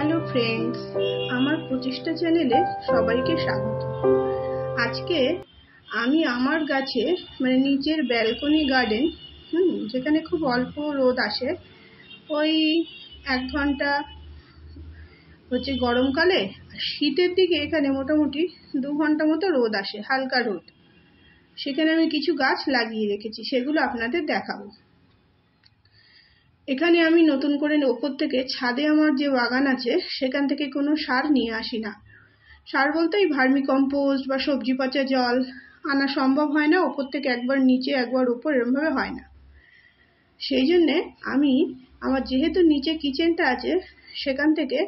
Hello friends, আমার প্রচেষ্টা চ্যানেলে সবাইকে স্বাগত। আজকে আমি আমার গাছে নিচের ব্যালকনি গার্ডেন যেখানে খুব অল্প রোদ আসে, ওই 1 ঘন্টা হচ্ছে গরমকালে, শীতের দিকে এখানে মোটামুটি 2 ঘন্টা মতো রোদ আসে, হালকা রোদ। সেখানে আমি কিছু গাছ লাগিয়ে রেখেছি, সেগুলো আপনাদের দেখাবো। এখানে আমি নতুন করে ওপর থেকে ছাদে আমার যে বাগান আছে সেখান থেকে কোনো সার নিয়ে আসি না। সার বলতে ভার্মি কম্পোস্ট বা সবজি পচা জল আনা সম্ভব হয় না, ওপর থেকে একবার নিচে একবার উপর এরমভাবে হয় না। সেই জন্যে আমি আমার যেহেতু নিচে কিচেনটা আছে, সেখান থেকে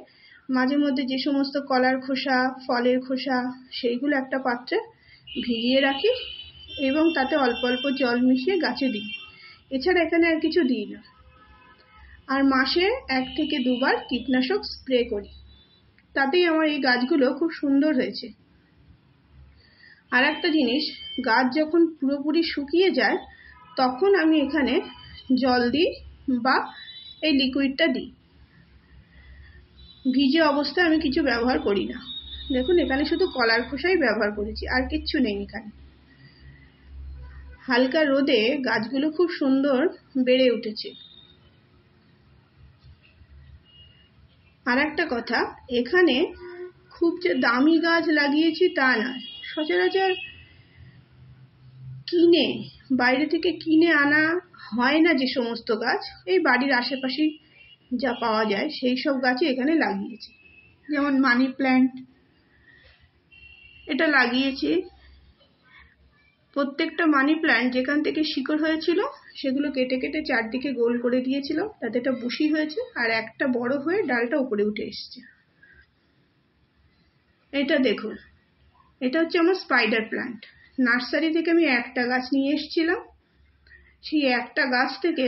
মাঝে মধ্যে যে সমস্ত কলার খোসা, ফলের খোসা, সেইগুলো একটা পাত্রে ভিজিয়ে রাখি এবং তাতে অল্প অল্প জল মিশিয়ে গাছে দিই। এছাড়া এখানে আর কিছু দিই না। আর মাসে 1 থেকে 2 বার কীটনাশক স্প্রে করি, তাতেই আমার এই গাছগুলো খুব সুন্দর হয়েছে। আর একটা জিনিস, গাছ যখন পুরোপুরি শুকিয়ে যায় তখন আমি এখানে জল দিই বা এই লিকুইডটা দিই। ভিজে অবস্থায় আমি কিছু ব্যবহার করি না। দেখুন, এখানে শুধু কলার খোসাই ব্যবহার করেছি, আর কিচ্ছু নেই এখানে। হালকা রোদে গাছগুলো খুব সুন্দর বেড়ে উঠেছে। আর একটা কথা, এখানে খুব যে দামি গাছ লাগিয়েছি তা নয়। সচরাচর বাইরে থেকে কিনে আনা হয় না যে সমস্ত গাছ, এই বাড়ির আশেপাশে যা পাওয়া যায় সেই সব গাছই এখানে লাগিয়েছি। যেমন মানি প্ল্যান্ট, এটা লাগিয়েছি। প্রত্যেকটা মানি প্ল্যান্ট যেখান থেকে শিকড় হয়েছিল সেগুলো কেটে কেটে চারদিকে গোল করে দিয়েছিল, তাতে এটা বুশি হয়েছে, আর একটা বড় হয়ে ডালটা উপরে উঠে এসেছে। এটা দেখুন, এটা হচ্ছে আমার স্পাইডার প্ল্যান্ট। নার্সারি থেকে আমি একটা গাছ নিয়ে এসেছিলাম। সেই একটা গাছ থেকে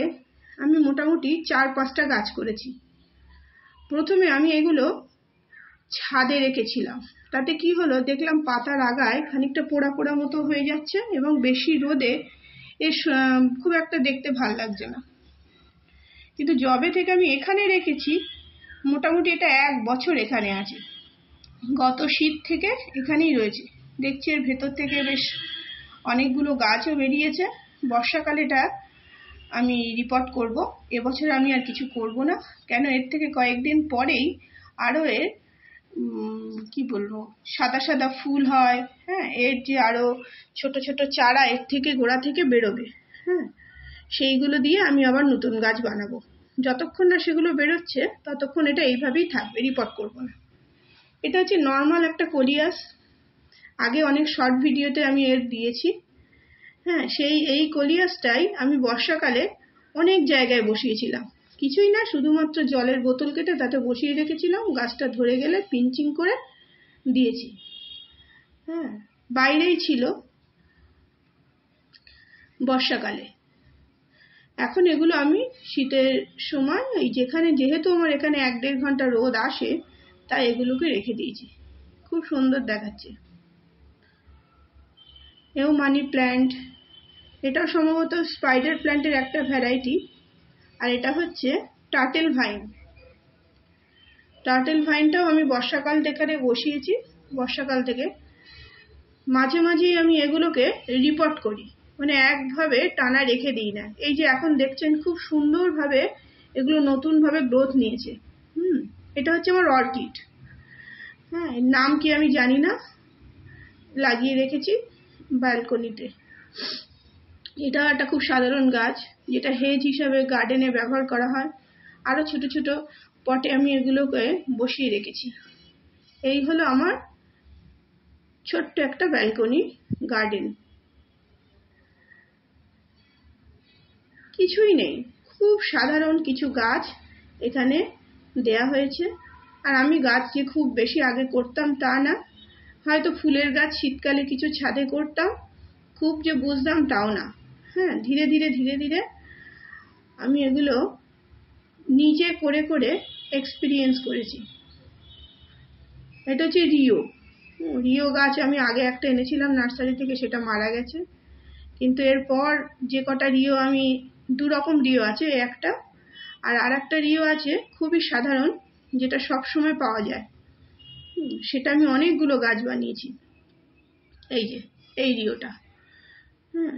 আমি মোটামুটি 4-5টা গাছ করেছি। প্রথমে আমি এগুলো ছাদে রেখেছিলাম। তাতে কি হলো, দেখলাম পাতার আগায় খানিকটা পোড়া পোড়া মতো হয়ে যাচ্ছে এবং বেশি রোদে খুব একটা দেখতে ভাল লাগছে না। কিন্তু যবে থেকে আমি এখানে রেখেছি, মোটামুটি এটা 1 বছর এখানে আছে। গত শীত থেকে এখানেই রয়েছে। দেখছি এর ভেতর থেকে বেশ অনেকগুলো গাছও বেরিয়েছে। বর্ষাকালে এটা আমি রিপোর্ট করব। এবছর আমি আর কিছু করব না, কেন এর থেকে কয়েকদিন পরেই আরো এর সাদা সাদা ফুল হয়। হ্যাঁ, এর যে আরো ছোট ছোট চারা এর থেকে গোড়া থেকে বেরোবে। হ্যাঁ, সেইগুলো দিয়ে আমি আবার নতুন গাছ বানাবো। যতক্ষণ না সেগুলো বেরোচ্ছে ততক্ষণ এটা এইভাবেই থাকবে, রিপোর্ট করব না। এটা হচ্ছে নর্মাল একটা কোলিয়াস। আগে অনেক শর্ট ভিডিওতে আমি এর দিয়েছি। হ্যাঁ, এই কোলিয়াসটাই আমি বর্ষাকালে অনেক জায়গায় বসিয়েছিলাম। কিছুই না, শুধুমাত্র জলের বোতল কেটে তাতে বসিয়ে রেখেছিলাম। গাছটা ধরে গেলে পিঞ্চিং করে দিয়েছি। হ্যাঁ, বাইরেই ছিল বর্ষাকালে। এখন এগুলো আমি শীতের সময় যেহেতু আমার এখানে 1-1.5 ঘন্টা রোদ আসে, তাই এগুলোকে রেখে দিয়েছি। খুব সুন্দর দেখাচ্ছে। এও মানি প্ল্যান্ট, এটাও সম্ভবত স্পাইডার প্ল্যান্টের একটা ভ্যারাইটি। আর এটা হচ্ছে টার্টেল ভাইন। টার্টেল ভাইনটাও আমি বর্ষাকাল থেকে বসিয়েছি। বর্ষাকাল থেকে মাঝে মাঝেই আমি এগুলোকে রিপোর্ট করি, একভাবে টানা রেখে দিই না। এই যে এখন দেখছেন খুব সুন্দরভাবে এগুলো নতুনভাবে গ্রোথ নিয়েছে। এটা হচ্ছে আমার অর্কিড। হ্যাঁ, নাম কি আমি জানি না, লাগিয়ে রেখেছি ব্যালকনিতে। এটা একটা খুব সাধারণ গাছ, যেটা হেজ হিসাবে গার্ডেনে ব্যবহার করা হয়। আরো ছোট ছোট পটে আমি এগুলোকে বসিয়ে রেখেছি। এই হলো আমার ছোট্ট একটা ব্যালকনি গার্ডেন। কিছুই নেই, খুব সাধারণ কিছু গাছ এখানে দেয়া হয়েছে। আর আমি গাছ যে খুব বেশি আগে করতাম তা না। হয়তো ফুলের গাছ শীতকালে কিছু ছাদে করতাম, খুব যে বুঝতাম তাও না। হ্যাঁ, ধীরে ধীরে ধীরে ধীরে আমি এগুলো নিজে করে করে এক্সপিরিয়েন্স করেছি। এটা হচ্ছে রিও গাছ। আমি আগে একটা এনেছিলাম নার্সারি থেকে, সেটা মারা গেছে। কিন্তু এরপর যে কটা রিও, আমি 2 রকম রিও আছে, একটা আর একটা রিও আছে খুবই সাধারণ, যেটা সব সময় পাওয়া যায়। সেটা আমি অনেকগুলো গাছ বানিয়েছি। এই যে এই রিওটা, হ্যাঁ,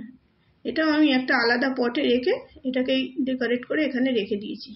এটাও আমি একটা আলাদা পটে রেখে এটাকেই ডেকোরেট করে এখানে রেখে দিয়েছি।